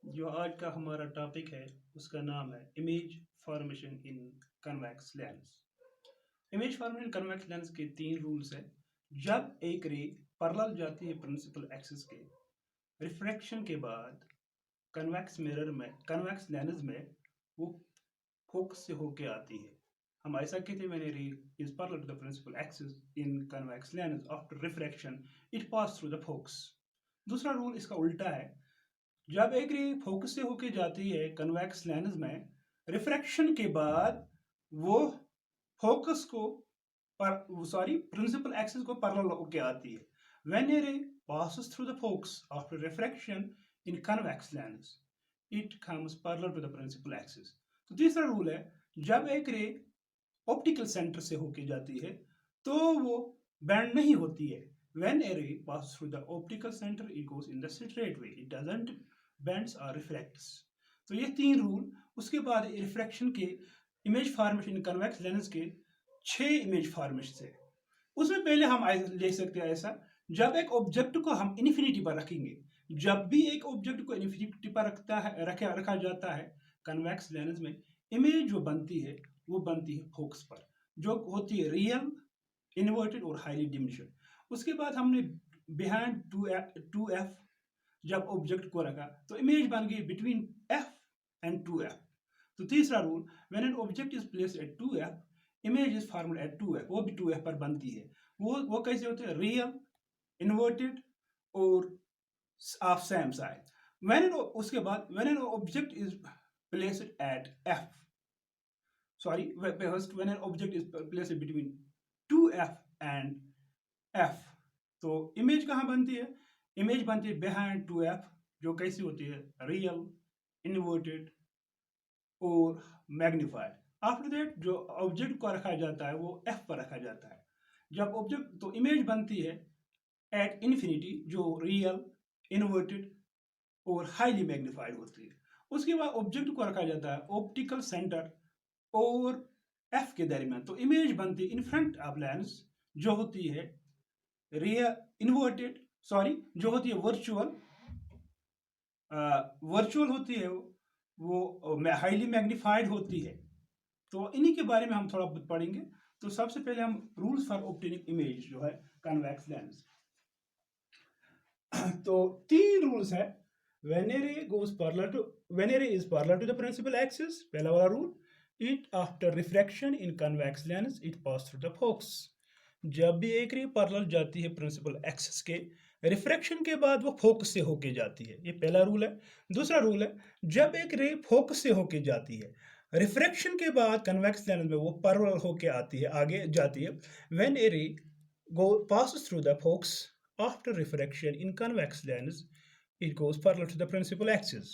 जो आज का हमारा टॉपिक है उसका नाम है इमेज फॉर्मेशन इन convex lens. Image formation convex lens के तीन रूल्स है। जब एक रे पैरेलल जाती है प्रिंसिपल एक्सिस के, रिफ्रैक्शन के बाद कन्वेक्स लेंस में वो फोकस से होके आती है। हम ऐसा कहते हैं, मैंने ray is parallel to the principal axis in convex lens after refraction it pass through the focus. दूसरा रूल इसका उल्टा है। जब एक रे फोकस से होके जाती है कन्वेक्स लेंस में, रिफ्रैक्शन के बाद वो फोकस को प्रिंसिपल एक्सिस को पैरेलल होके आती है। व्हेन ए रे passes through the focus after refraction in convex lens, it comes parallel to the principal axis। तो तीसरा रूल है, जब एक रे ऑप्टिकल सेंटर से होके जाती है तो वो बैंड नहीं होती है। When a ray passes through the optical center, it goes in the straight way. It doesn't bends or reflects। तो ये तीन रूल। उसके बाद रिफ्रैक्शन के इमेज फॉर्मेशन कन्वेक्स लेंस के 6 इमेज फॉर्मेशन है। उसमें पहले हम ले सकते हैं ऐसा, जब एक ऑब्जेक्ट को हम इन्फिनिटी पर रखेंगे। जब भी एक ऑब्जेक्ट को इन्फिनिटी पर रखा जाता है कन्वेक्स लेंस में, इमेज जो बनती है वो बनती है फोकस पर, जो होती है रियल, इन्वर्टेड और हाईली डिमिनिश्ड। उसके बाद हमने बिहाइंड 2f जब ऑब्जेक्ट को रखा तो इमेज बन गई बिटवीन f एंड 2f। तो तीसरा rule, when an object is placed eight 2f, image is formed at 2f, वो भी 2f पर बनती है। वो कैसे होते हैं? रियल, इन्वर्टेड और ऑफ सेम साइड। उसके बाद when an object is placed eight f, sorry, when an object is placed between 2f and f, तो इमेज कहाँ बनती है? इमेज बनती है बिहाइंड 2f, जो कैसी होती है? रियल, इन्वर्टेड और मैग्नीफाइड। आफ्टर दैट जो ऑब्जेक्ट को रखा जाता है वो f पर रखा जाता है। जब ऑब्जेक्ट, तो इमेज बनती है एट इन्फिनिटी, जो रियल, इन्वर्टेड और हाईली मैग्नीफाइड होती है। उसके बाद ऑब्जेक्ट को रखा जाता है ऑप्टिकल सेंटर और f के दरमियान, तो इमेज बनती है इन फ्रंट ऑफ लेंस, जो होती है रियल, इन्वर्टेड, सॉरी, जो होती है वर्चुअल होती है, वो हाईली मैग्नीफाइड होती है। तो इन्हीं के बारे में हम थोड़ा बहुत पढ़ेंगे। तो सबसे पहले हम रूल्स फॉर ऑब्टेनिंग इमेज जो है कन्वेक्स लेंस, तो तीन रूल्स है। When a ray is parallel to the principal axis, पहला वाला rule, it after refraction in convex lens it pass through the focus. जब भी एक रे पैरेलल जाती है प्रिंसिपल एक्सिस के, रिफ्रैक्शन के बाद वो फोकस से होके जाती है। ये पहला रूल है। दूसरा रूल है, जब एक रे फोकस से होके जाती है, रिफ्रैक्शन के बाद कन्वेक्स लेंस में वो पैरेलल होके आती है, आगे जाती है। व्हेन ए रे passes through the focus after refraction in convex lens, it goes parallel to the principal axis।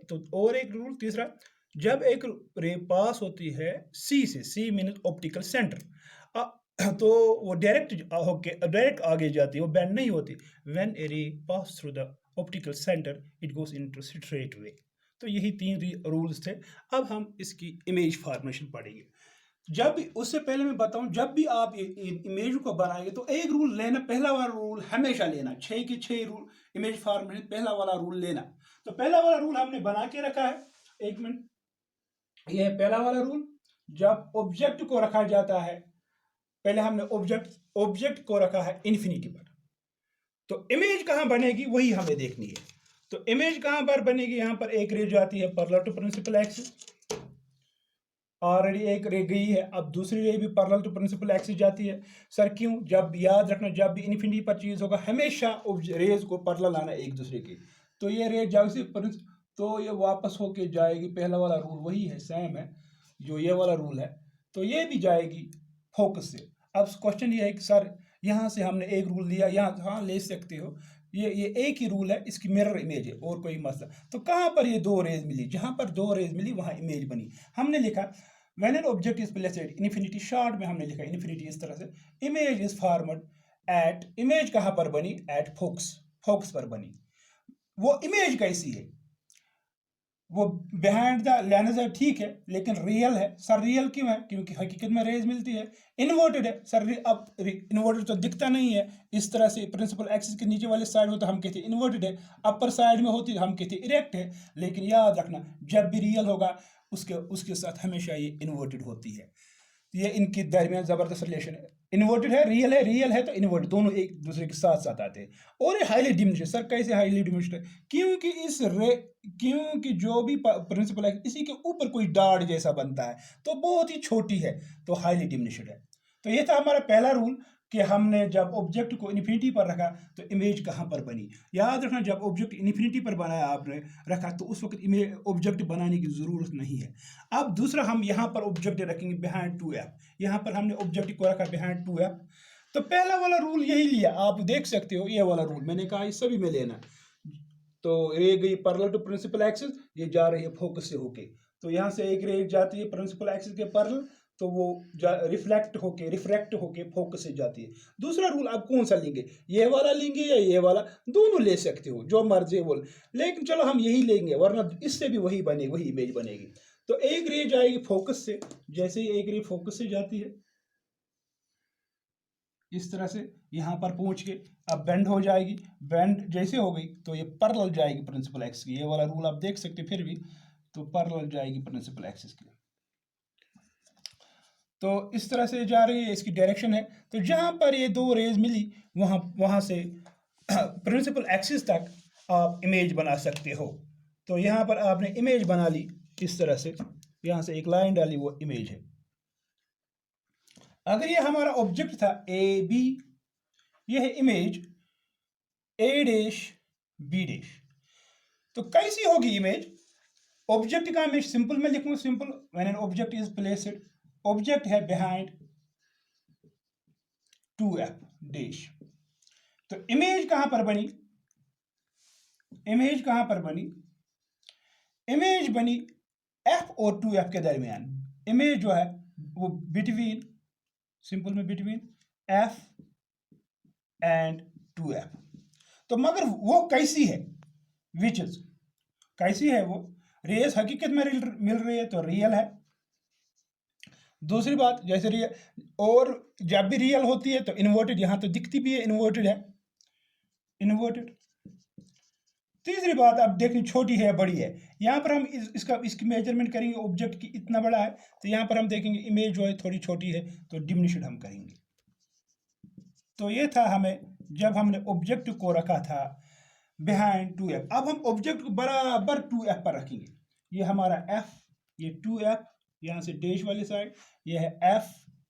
तो और एक रूल तीसरा, जब एक रे पास होती है सी से, सी मीन्स ऑप्टिकल सेंटर, तो वो डायरेक्ट आगे जाती है, वो बेंड नहीं होती। व्हेन ए रे पास through the optical centre it goes into straight way. तो यही तीन रूल्स थे। अब हम इसकी इमेज फॉर्मेशन पढ़ेंगे। जब भी, उससे पहले मैं बताऊं, जब भी आप इमेज को बनाएंगे तो एक रूल लेना, पहला वाला रूल हमेशा लेना। 6 के 6 रूल इमेज फॉर्मेशन, पहला वाला रूल लेना। तो पहला वाला रूल हमने बना के रखा है, एक मिनट, ये है पहला वाला रूल। जब ऑब्जेक्ट को रखा जाता है, पहले हमने ऑब्जेक्ट को रखा है इन्फिनिटी पर, तो इमेज कहां बनेगी वही हमें देखनी है। तो इमेज कहां पर बनेगी? यहां पर एक रे जाती है parallel to principal axis, already एक रे गई है, अब दूसरी रे भी पैरेलल टू प्रिंसिपल एक्सिस जाती है। सर क्यों? जब, याद रखना, जब भी इन्फिनिटी पर चीज होगा हमेशा रेज को पैरेलल आना एक दूसरे के। तो ये रे जाएगी तो ये वापस होके जाएगी, पहला वाला रूल वही है, सेम है जो ये वाला रूल है। तो ये भी जाएगी फोकस से। अब क्वेश्चन ये है कि सर यहाँ से हमने एक रूल लिया, यहाँ, हाँ ले सकते हो, ये एक ही रूल है, इसकी मिरर इमेज है और कोई मसला। तो कहाँ पर ये दो रेज मिली? जहाँ पर दो रेज मिली वहाँ इमेज बनी। हमने लिखा when an object is placed at infinity, short में हमने लिखा इन्फिनिटी इस तरह से, image is formed at, image कहाँ पर बनी? एट फोकस, फोकस पर बनी। वो इमेज कैसी है? वो बिहाइंड द लेंस है, ठीक है, लेकिन रियल है सर। रियल क्यों है? क्योंकि हकीकत में रेज मिलती है। इन्वर्टेड है सर, अब इन्वर्टेड तो दिखता नहीं है इस तरह से। प्रिंसिपल एक्सिस के नीचे वाले साइड में तो हम कहते हैं इन्वर्टेड है, अपर साइड में होती हम कहते हैं इरेक्ट है। लेकिन याद रखना, जब भी रियल होगा उसके उसके साथ हमेशा ये इन्वर्टेड होती है। ये इनके दरमियान जबरदस्त रिलेशन है। इन्वर्टेड है, रियल है तो इन्वर्टेड, दोनों एक दूसरे के साथ साथ आते हैं। और ये हाईली डिमिनिश्ड है सर। कैसे हाईली डिमिनिश्ड है? क्योंकि क्योंकि जो भी प्रिंसिपल है इसी के ऊपर कोई डार्ट जैसा बनता है, तो बहुत ही छोटी है, तो हाईली डिमिनिश्ड है। तो ये था हमारा पहला रूल कि हमने जब ऑब्जेक्ट को इन्फिनिटी पर रखा तो इमेज कहाँ पर बनी। याद रखना, जब ऑब्जेक्ट इन्फिनिटी पर बनाया आपने रखा तो उस वक्त इमेज ऑब्जेक्ट बनाने की ज़रूरत नहीं है। अब दूसरा, हम यहाँ पर ऑब्जेक्ट रखेंगे बिहाइंड 2f। यहाँ पर हमने ऑब्जेक्ट को रखा बिहाइंड 2f। तो पहला वाला रूल यही लिया, आप देख सकते हो ये वाला रूल मैंने कहा इस सभी में लेना। तो रे गई पैरेलल टू प्रिंसिपल एक्सिस, ये जा रही है फोकस से होके। तो यहाँ से एक रे जाती है प्रिंसिपल एक्सिस के पैरेलल, तो वो रिफ्रैक्ट होके फोकस से जाती है। दूसरा रूल आप कौन सा लेंगे, ये वाला लेंगे या ये वाला? दोनों ले सकते हो, जो मर्जी बोल, लेकिन चलो हम यही लेंगे, वरना इससे भी वही बनेगी, वही इमेज बनेगी। तो एक रे जाएगी फोकस से, जैसे ही एक रे फोकस से जाती है इस तरह से यहाँ पर पहुँच के अब बेंड हो जाएगी। बेंड जैसे हो गई तो ये पैरेलल जाएगी प्रिंसिपल एक्सिस की। ये वाला रूल आप देख सकते फिर भी, तो पैरेलल जाएगी प्रिंसिपल एक्सिस की। तो इस तरह से जा रही है, इसकी डायरेक्शन है। तो जहाँ पर ये दो रेज मिली वहाँ से प्रिंसिपल एक्सिस तक आप इमेज बना सकते हो। तो यहाँ पर आपने इमेज बना ली इस तरह से, यहाँ से एक लाइन डाली, वो इमेज है। अगर ये हमारा ऑब्जेक्ट था ए बी, ये है image A dash B dash, तो कैसी होगी इमेज? ऑब्जेक्ट का इमेज सिंपल में लिखूंगा, simple when an object is placed, object है बिहाइंड 2f डैश। तो इमेज कहां पर बनी? इमेज कहां पर बनी? इमेज बनी f और 2f के दरमियान। इमेज जो है वो बिटवीन, सिंपल में बिटवीन f एंड 2f। तो मगर वो कैसी है? विच इज, कैसी है वो? रेस हकीकत में मिल रही है तो रियल है। दूसरी बात, जैसे रियल, और जब भी रियल होती है तो इन्वर्टेड, यहां तो दिखती भी है इन्वर्टेड है, इन्वर्टेड। तीसरी बात अब देखिए, छोटी है बड़ी है। यहाँ पर हम इसकी मेजरमेंट करेंगे, ऑब्जेक्ट की इतना बड़ा है, तो यहाँ पर हम देखेंगे इमेज जो है थोड़ी छोटी है, तो डिमिनिश्ड हम करेंगे। तो ये था हमें जब हमने ऑब्जेक्ट को रखा था बिहाइंड 2f। अब हम ऑब्जेक्ट को बराबर 2f पर रखेंगे। ये हमारा f, ये 2f, यहाँ से डैश वाली साइड, ये है f,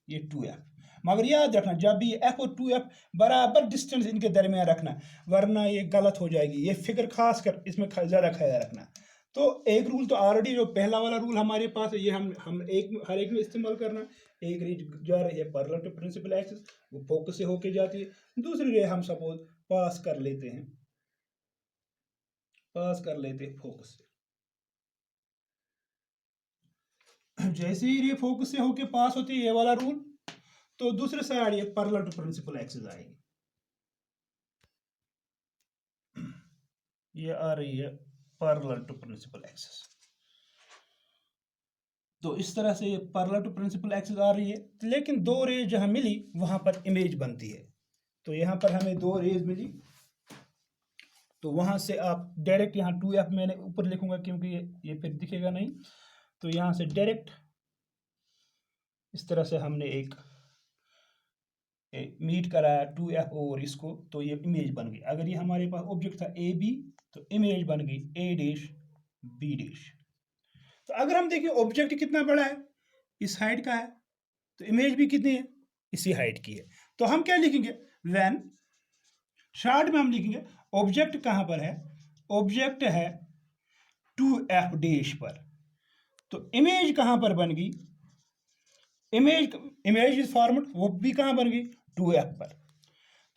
ये 2f। मगर याद रखना, जब भी f और 2f बराबर डिस्टेंस इनके दरमियान रखना, वरना ये गलत हो जाएगी। ये फिगर खास कर इसमें ज़्यादा ख्याल रखना। तो एक रूल तो ऑलरेडी, जो पहला वाला रूल हमारे पास है, ये हम हर एक में इस्तेमाल करना। एक रे जा रही है पैरेलल टू प्रिंसिपल एक्सिस, वो फोकस से होके जाती है। दूसरी रे हम सपोज पास कर लेते हैं, फोकस से। जैसे ही ये फोकस से होके पास होती है, ये वाला रूल, तो दूसरे साइड ये पैरेलल टू प्रिंसिपल एक्सिस आएगी। ये आ रही है पैरेलल टू प्रिंसिपल एक्सिस। तो इस तरह से ये पैरेलल टू प्रिंसिपल एक्सिस आ रही है। लेकिन दो रेज जहां मिली वहां पर इमेज बनती है। तो यहां पर हमें दो रेज मिली, तो वहां से आप डायरेक्ट यहाँ 2f मैंने ऊपर लिखूंगा क्योंकि ये फिर दिखेगा नहीं। तो यहाँ से डायरेक्ट इस तरह से हमने एक मीट कराया 2f और इसको, तो ये इमेज बन गई। अगर ये हमारे पास ऑब्जेक्ट था ए बी, तो इमेज बन गई ए डैश बी डैश। तो अगर हम देखें ऑब्जेक्ट कितना बड़ा है, इस हाइट का है, तो इमेज भी कितनी है, इसी हाइट की है। तो हम क्या लिखेंगे, व्हेन, शॉर्ट में हम लिखेंगे ऑब्जेक्ट कहां पर है, ऑब्जेक्ट है 2f डैश पर। तो इमेज कहां पर बन गई, इमेज इज फॉर्मेट, वो भी कहां बन गई, 2f पर।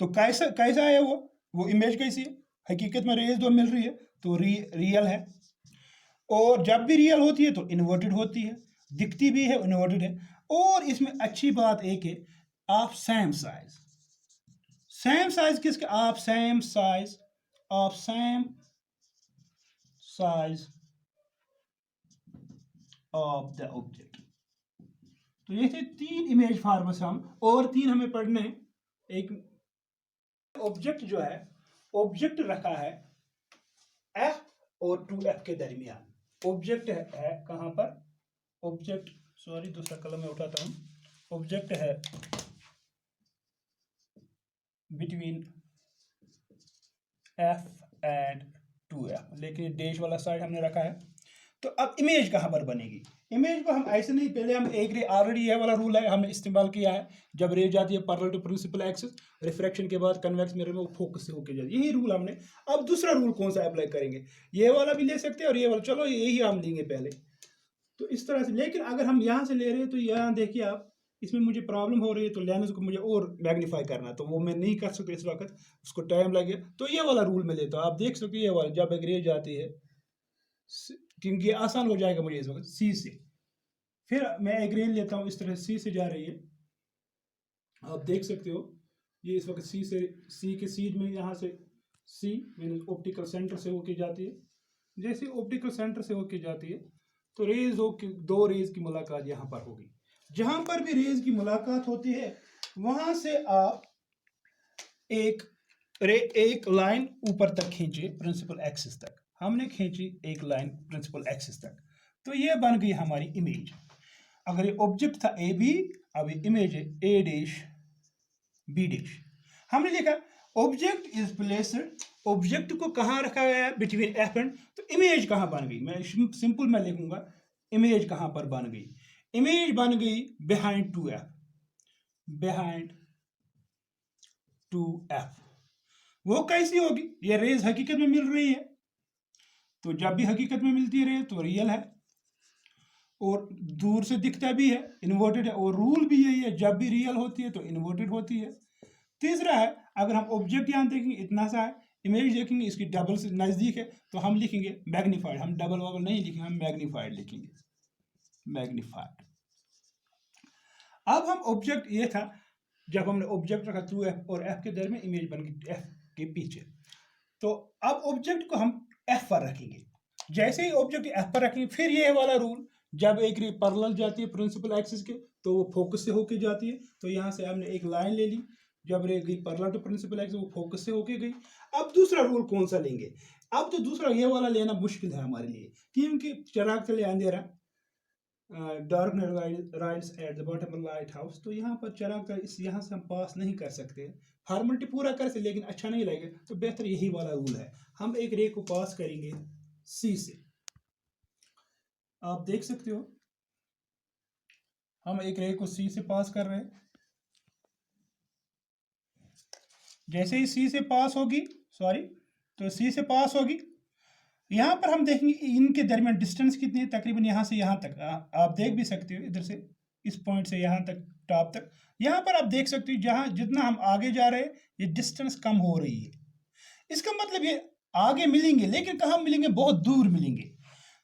तो कैसा कैसा है वो इमेज कैसी है? हकीकत में रेज जो मिल रही है तो रियल है। और जब भी रियल होती है तो इन्वर्टेड होती है, दिखती भी है, इन्वर्टेड है। और इसमें अच्छी बात एक है, आप सेम साइज, किसके, आप same size of the object. तो ये थे 3 इमेज फॉर्म्स हम, और 3 हमें पढ़ने हैं। एक ऑब्जेक्ट जो है, ऑब्जेक्ट रखा है एफ और 2f के दरमियान। ऑब्जेक्ट है कहां पर, ऑब्जेक्ट, सॉरी दूसरा कलम में उठाता हूं, ऑब्जेक्ट है बिटवीन f एंड 2f, लेकिन डैश वाला साइड हमने रखा है। तो अब इमेज कहां पर बनेगी, इमेज को हम ऐसे नहीं, पहले हम एक रे ऑलरेडी ये वाला रूल है हमने इस्तेमाल किया है, जब रे जाती है parallel to principal axis, refraction के बाद कन्वेक्स मिरर में वो फोकस से होकर जाती है, यही रूल हमने। अब दूसरा रूल कौन सा अप्लाई करेंगे, ये वाला भी ले सकते हैं और ये वाला, चलो यही हम लेंगे पहले। तो इस तरह से, लेकिन अगर हम यहाँ से ले रहे हैं तो यहाँ देखिए आप, इसमें मुझे प्रॉब्लम हो रही है, तो लेंस को मुझे और मैग्नीफाई करना है, तो वो मैं नहीं कर सकता इस वक्त, उसको टाइम लगे, तो ये वाला रूल में लेता हूँ। आप देख सकते हैं ये वाला, जब एक रे जाती है, क्योंकि ये आसान हो जाएगा मुझे इस वक्त सी से, फिर मैं एक रे लेता हूँ, इस तरह सी से जा रही है, आप देख सकते हो ये इस वक्त सी से, सी के सीध में यहाँ से सी मीन ऑप्टिकल सेंटर से होके जाती है, जैसे ऑप्टिकल सेंटर से होके जाती है तो रेज हो, दो रेज की मुलाकात यहाँ पर होगी। जहां पर भी रेज की मुलाकात होती है वहां से आप एक लाइन ऊपर तक खींचे प्रिंसिपल एक्सिस तक, हमने खींची एक लाइन प्रिंसिपल एक्सिस तक, तो ये बन गई हमारी इमेज। अगर ये ऑब्जेक्ट था ए बी, अब ये इमेज है ए डैश बी डैश। हमने लिखा ऑब्जेक्ट इज प्लेस्ड, ऑब्जेक्ट को कहाँ रखा गया है, बिटवीन एफ एंड, तो इमेज कहाँ बन गई, मैं सिंपल मैं लिखूंगा इमेज कहाँ पर बन गई, इमेज बन गई बिहाइंड 2f, बिहाइंड 2f। वो कैसी होगी, ये रेज हकीकत में मिल रही है, तो जब भी हकीकत में मिलती है रेज तो रियल है, और दूर से दिखता भी है इन्वर्टेड है, और रूल भी यही है, जब भी रियल होती है तो इन्वर्टेड होती है। तीसरा है, अगर हम ऑब्जेक्ट यहाँ देखेंगे इतना सा है, इमेज देखेंगे इसकी डबल से नजदीक है, तो हम लिखेंगे मैग्नीफाइड, हम डबल वबल नहीं लिखेंगे, हम मैग्नीफाइड लिखेंगे, मैग्नीफाइड। अब हम ऑब्जेक्ट ये था, जब हमने ऑब्जेक्ट रखा 2f और f के दरमियान इमेज बन गई f के पीछे, तो अब ऑब्जेक्ट को हम f पर रखेंगे, जैसे ही ऑब्जेक्ट f पर रखेंगे फिर ये वाला रूल, जब एक रे पैरेलल जाती है प्रिंसिपल एक्सिस के तो वो फोकस से होके जाती है, तो यहाँ से हमने एक लाइन ले ली, जब रे गई पैरेलल टू प्रिंसिपल एक्सिस वो फोकस से होके गई। अब दूसरा रूल कौन सा लेंगे, अब तो दूसरा ये वाला लेना मुश्किल है हमारे लिए, क्योंकि चिराग चले अंधेरा, dark rides at the bottom of light house, तो यहाँ पर चराग का इस यहाँ से हम पास नहीं कर सकते, फॉर्मेलिटी पूरा कर सकते लेकिन अच्छा नहीं लगेगा, तो बेहतर यही वाला रूल है, हम एक रे को पास करेंगे सी से, आप देख सकते हो हम एक रे को सी से पास कर रहे हैं, जैसे ही सी से पास होगी, सॉरी, तो सी से पास होगी, यहाँ पर हम देखेंगे इनके दरमियान डिस्टेंस कितनी है, तकरीबन यहाँ से यहाँ तक, आप देख भी सकते हो इधर से इस पॉइंट से यहाँ तक टॉप तक, यहाँ पर आप देख सकते हो जहाँ जितना हम आगे जा रहे हैं ये डिस्टेंस कम हो रही है, इसका मतलब ये आगे मिलेंगे लेकिन कहाँ मिलेंगे, बहुत दूर मिलेंगे,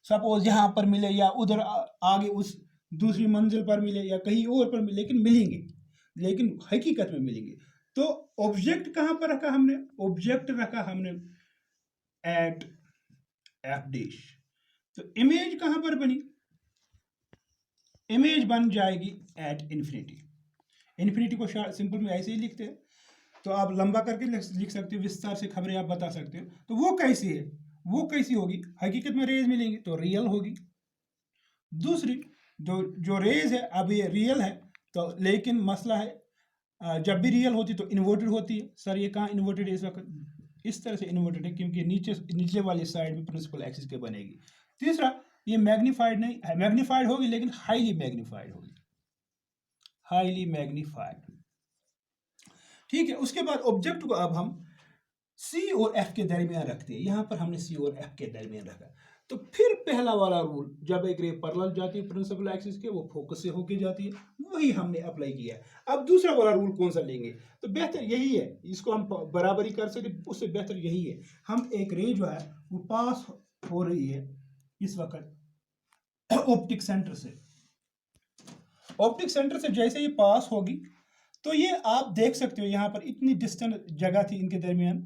सपोज यहाँ पर मिले या उधर आगे उस दूसरी मंजिल पर मिले या कहीं और पर मिले, लेकिन मिलेंगे, लेकिन हकीकत में मिलेंगे। तो ऑब्जेक्ट कहाँ पर रखा हमने, ऑब्जेक्ट रखा हमने एट एफ डैश, तो इमेज कहां पर बनी, इमेज बन जाएगी एट इन्फिनिटी, इन्फिनिटी को सिंपल में ऐसे ही लिखते हैं, तो आप लंबा करके लिख सकते हो, विस्तार से खबरें आप बता सकते हो, तो वो कैसी है, वो कैसी होगी, हकीकत में रेज मिलेंगी तो रियल होगी। दूसरी जो रेज है अब ये रियल है, तो लेकिन मसला है जब भी रियल होती तो इन्वर्टेड होती है, सर ये कहाँ इन्वर्टेड है इस वक्त, इस तरह से इन्वर्टेड है क्योंकि नीचे वाली साइड में प्रिंसिपल एक्सिस के बनेगी। तीसरा, ये मैग्नीफाइड नहीं है, मैग्नीफाइड होगी लेकिन हाईली मैग्नीफाइड होगी, हाईली मैग्नीफाइड, ठीक है। उसके बाद ऑब्जेक्ट को अब हम सी और एफ के दरमियान रखते हैं, यहां पर हमने सी और एफ के दरमियान रखा, तो फिर पहला वाला रूल, जब एक रे पैरेलल जाती है प्रिंसिपल एक्सिस के वो फोकस से होके जाती है, वही हमने अप्लाई किया। अब दूसरा वाला रूल कौन सा लेंगे, तो बेहतर यही है, इसको हम बराबरी कर सके उससे बेहतर यही है, हम एक रे जो है वो पास हो रही है इस वक्त ऑप्टिक सेंटर से, ऑप्टिक सेंटर से जैसे ही पास होगी तो ये आप देख सकते हो यहाँ पर इतनी डिस्टेंस जगह थी इनके दरमियान,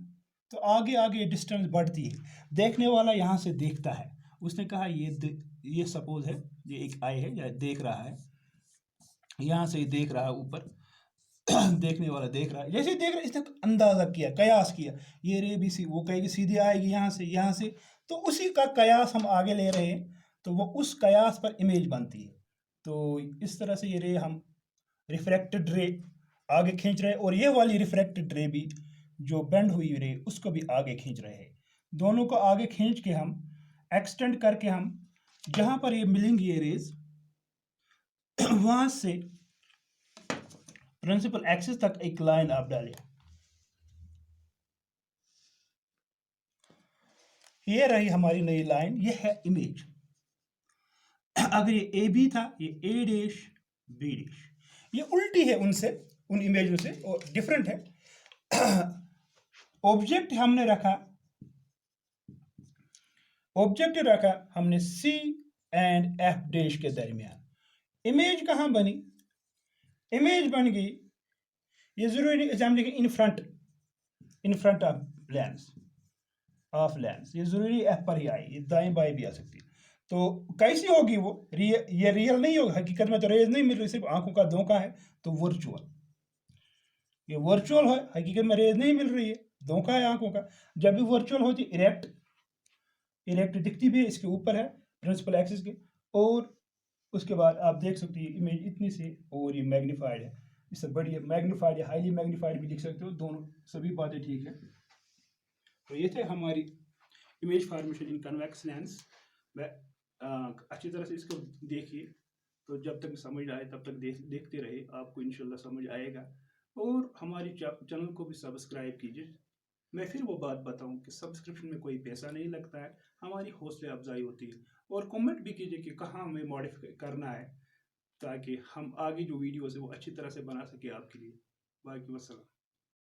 तो आगे आगे डिस्टेंस बढ़ती है, देखने वाला यहाँ से देखता है उसने कहा ये सपोज है, ये एक आई है या देख रहा है, यहाँ से देख रहा है ऊपर देखने वाला देख रहा है, जैसे देख रहा है इसने अंदाजा किया, कयास किया, ये रे भी वो कहेगी सीधे आएगी यहाँ से, तो उसी का कयास हम आगे ले रहे हैं, तो वो उस कयास पर इमेज बनती है। तो इस तरह से ये रे हम रिफ्रैक्टेड रे आगे खींच रहे हैं, और ये वाली रिफ्रैक्टेड रे भी जो बेंड हुई रे उसको भी आगे खींच रहे हैं। दोनों को आगे खींच के हम एक्सटेंड करके हम जहां पर ये मिलेंगी ये रेज वहां से प्रिंसिपल एक्सिस तक एक लाइन आप डालें। ये रही हमारी नई लाइन, ये है इमेज। अगर ये ए बी था, ये ए डैश बी डैश, ये उल्टी है उनसे, उन इमेजों से, और डिफरेंट है। ऑब्जेक्ट रखा हमने सी एंड एफ डैश के दरमियान। इमेज कहाँ बनी? इमेज बन गई, ये जरूरी नहीं हम लिखें इन फ्रंट ऑफ लेंस, ये जरूरी एफ पर ही आई, ये दाएं बाएं भी आ सकती है। तो कैसी होगी वो? ये रियल नहीं होगा, हकीकत में तो रेज नहीं मिल रही, सिर्फ आंखों का धोखा है, तो वर्चुअल, ये वर्चुअल है, हकीकत में रेज नहीं मिल रही है, धोखा है आंखों का। जब भी वर्चुअल होती इरेक्ट दिखती भी है, इसके ऊपर है प्रिंसिपल एक्सिस के, और उसके बाद आप देख सकते हैं इमेज इतनी सी, और ये मैग्नीफाइड है, इससे बड़ी मैग्नीफाइड या हाईली मैग्नीफाइड भी लिख सकते हो, दोनों सभी बातें ठीक है। तो ये थे हमारी इमेज फॉर्मेशन इन कन्वेक्स लेंस। अच्छी तरह से इसको देखिए, तो जब तक समझ आए तब तक देखते रहे, आपको इंशाल्लाह समझ आएगा। और हमारी चैनल को भी सब्सक्राइब कीजिए। मैं फिर वो बात बताऊं कि सब्सक्रिप्शन में कोई पैसा नहीं लगता है, हमारी हौसला अफजाई होती है। और कमेंट भी कीजिए कि कहाँ हमें मॉडिफाई करना है, ताकि हम आगे जो वीडियोस है वो अच्छी तरह से बना सके आपके लिए। बाकी वस्सलाम।